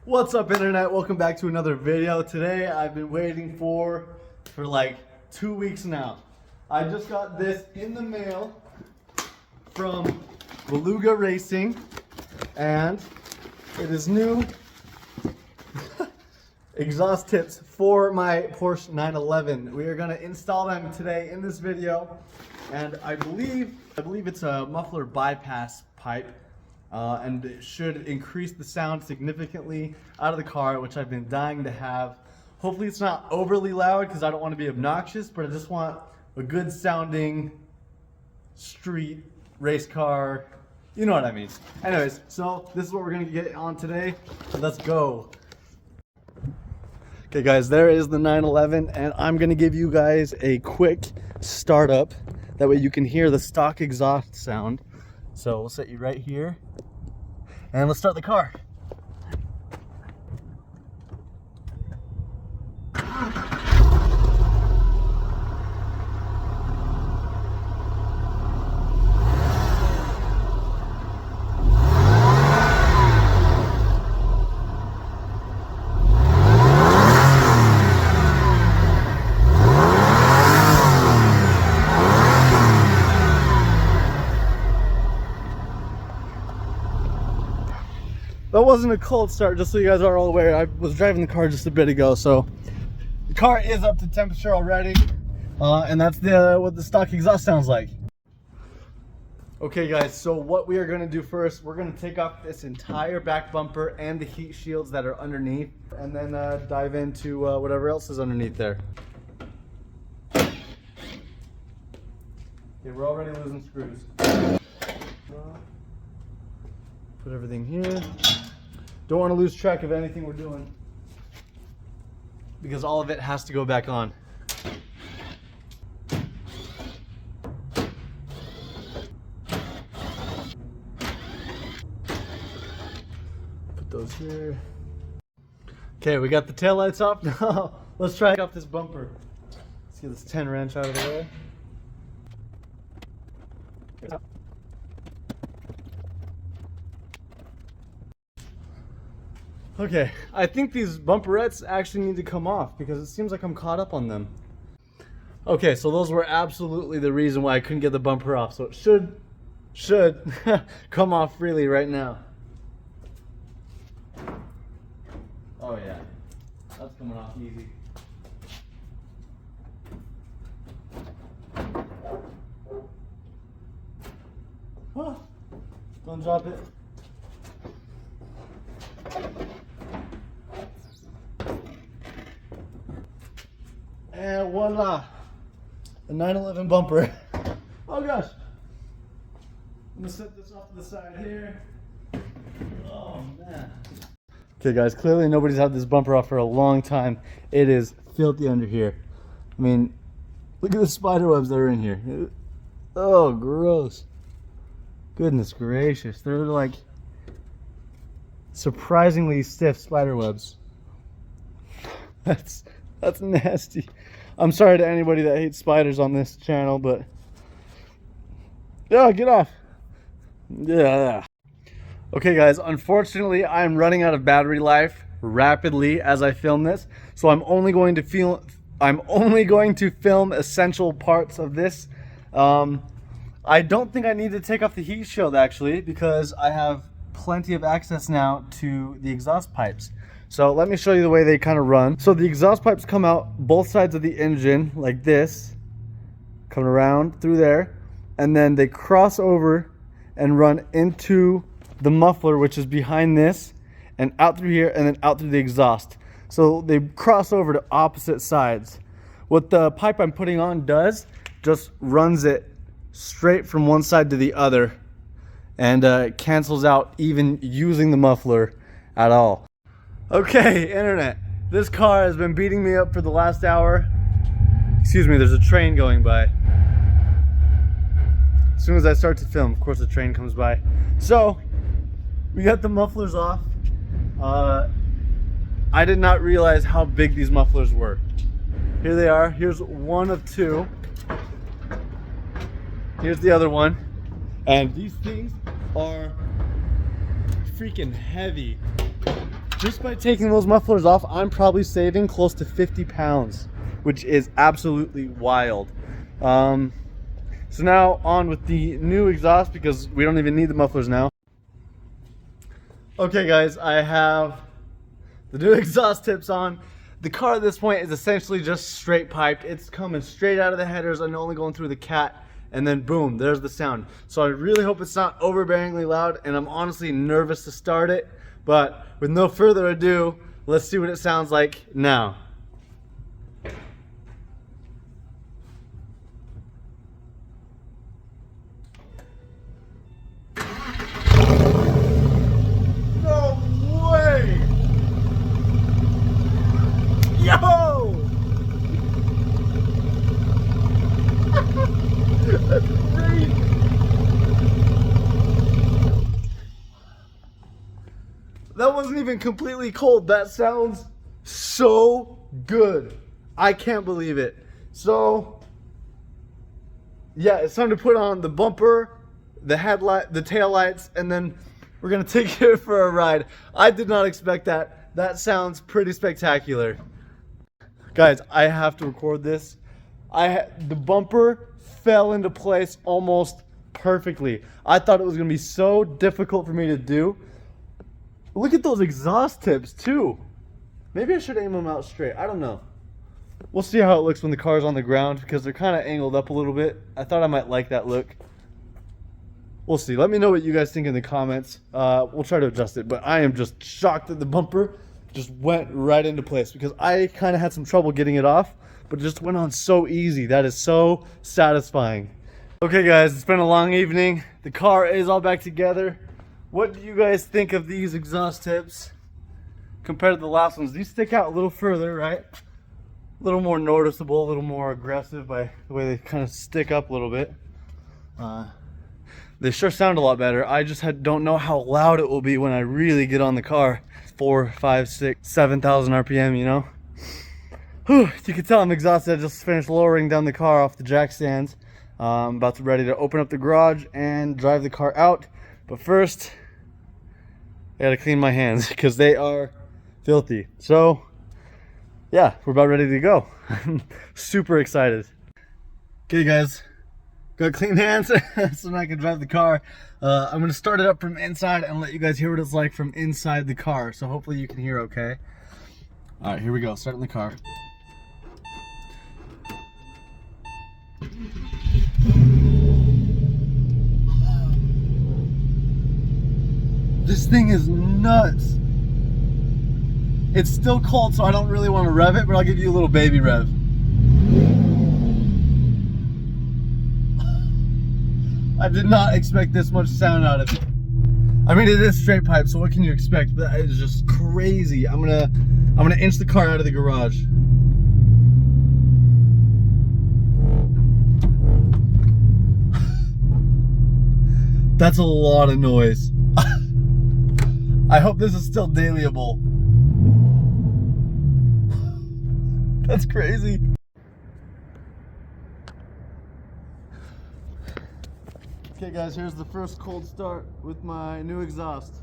What's up, internet? Welcome back to another video. Today I've been waiting for like 2 weeks now. I just got this in the mail from Beluga Racing, and it is new exhaust tips for my Porsche 911. We are going to install them today in this video, and I believe it's a muffler bypass pipe. And it should increase the sound significantly out of the car, which I've been dying to have. Hopefully it's not overly loud because I don't want to be obnoxious, but I just want a good sounding street race car. You know what I mean. Anyways, so this is what we're going to get on today. Let's go. Okay guys, there is the 911, and I'm going to give you guys a quick startup. That way you can hear the stock exhaust sound. So we'll set you right here, and let's start the car. That wasn't a cold start, just so you guys are all aware. I was driving the car just a bit ago, so the car is up to temperature already, and that's what the stock exhaust sounds like. Okay guys, so what we are going to do first, we're going to take off this entire back bumper and the heat shields that are underneath, and then dive into whatever else is underneath there. Okay, we're already losing screws. Put everything here. Don't want to lose track of anything we're doing, because all of it has to go back on. Put those here. Okay, we got the taillights off. Now let's try off this bumper. Let's get this 10 wrench out of the way. Okay, I think these bumperettes actually need to come off because it seems like I'm caught up on them. Okay, so those were absolutely the reason why I couldn't get the bumper off. So it should come off freely right now. Oh yeah, that's coming off easy. Oh, don't drop it. And voila, the 911 bumper. Oh gosh. I'm gonna set this off to the side here. Oh man. Okay guys, clearly nobody's had this bumper off for a long time. It is filthy under here. I mean, look at the spider webs that are in here. Oh, gross. Goodness gracious. They're like surprisingly stiff spider webs. That's nasty. I'm sorry to anybody that hates spiders on this channel, but yeah, get off. Yeah. Okay guys, unfortunately I'm running out of battery life rapidly as I film this, so I'm only going to film essential parts of this. I don't think I need to take off the heat shield actually, because I have plenty of access now to the exhaust pipes. So let me show you the way they kind of run. So the exhaust pipes come out both sides of the engine like this, coming around through there, and then they cross over and run into the muffler, which is behind this, and out through here, and then out through the exhaust. So they cross over to opposite sides. What the pipe I'm putting on does, just runs it straight from one side to the other, and cancels out even using the muffler at all. Okay, internet, this car has been beating me up for the last hour. Excuse me, there's a train going by. As soon as I start to film, of course the train comes by. So we got the mufflers off. I did not realize how big these mufflers were. Here they are. Here's one of two. Here's the other one. And these things are freaking heavy. Just by taking those mufflers off, I'm probably saving close to 50 pounds, which is absolutely wild. So now on with the new exhaust, because we don't even need the mufflers now. Okay guys, I have the new exhaust tips on. The car at this point is essentially just straight piped. It's coming straight out of the headers and only going through the cat, and then boom, there's the sound. So I really hope it's not overbearingly loud, and I'm honestly nervous to start it. But with no further ado, let's see what it sounds like now. No way! Yo! That's great! That wasn't even completely cold. That sounds so good. I can't believe it. So, yeah, it's time to put on the bumper, the headlight, the tail lights, and then we're gonna take it for a ride. I did not expect that. That sounds pretty spectacular. Guys, I have to record this. The bumper fell into place almost perfectly. I thought it was gonna be so difficult for me to do. Look at those exhaust tips too. Maybe I should aim them out straight. I don't know. We'll see how it looks when the car's on the ground, because they're kind of angled up a little bit. I thought I might like that look. We'll see. Let me know what you guys think in the comments. We'll try to adjust it, but I am just shocked that the bumper just went right into place, because I kind of had some trouble getting it off, but it just went on so easy. That is so satisfying. Okay guys, it's been a long evening. The car is all back together. What do you guys think of these exhaust tips compared to the last ones? These stick out a little further, right? A little more noticeable, a little more aggressive by the way they kind of stick up a little bit. They sure sound a lot better. I just don't know how loud it will be when I really get on the car. 4, 5, 6, 7,000 RPM, you know? Whew, you can tell I'm exhausted. I just finished lowering down the car off the jack stands. I'm about to ready to open up the garage and drive the car out. But first, I gotta clean my hands because they are filthy. So, yeah, we're about ready to go. I'm super excited. Okay guys, got clean hands so now I can drive the car. I'm gonna start it up from inside and let you guys hear what it's like from inside the car. So hopefully you can hear okay. All right, here we go, starting the car. This thing is nuts. It's still cold, so I don't really want to rev it, but I'll give you a little baby rev. I did not expect this much sound out of it. I mean, it is straight pipe, so what can you expect? But it's just crazy. I'm gonna inch the car out of the garage. That's a lot of noise. I hope this is still dailyable. That's crazy. Okay guys, here's the first cold start with my new exhaust.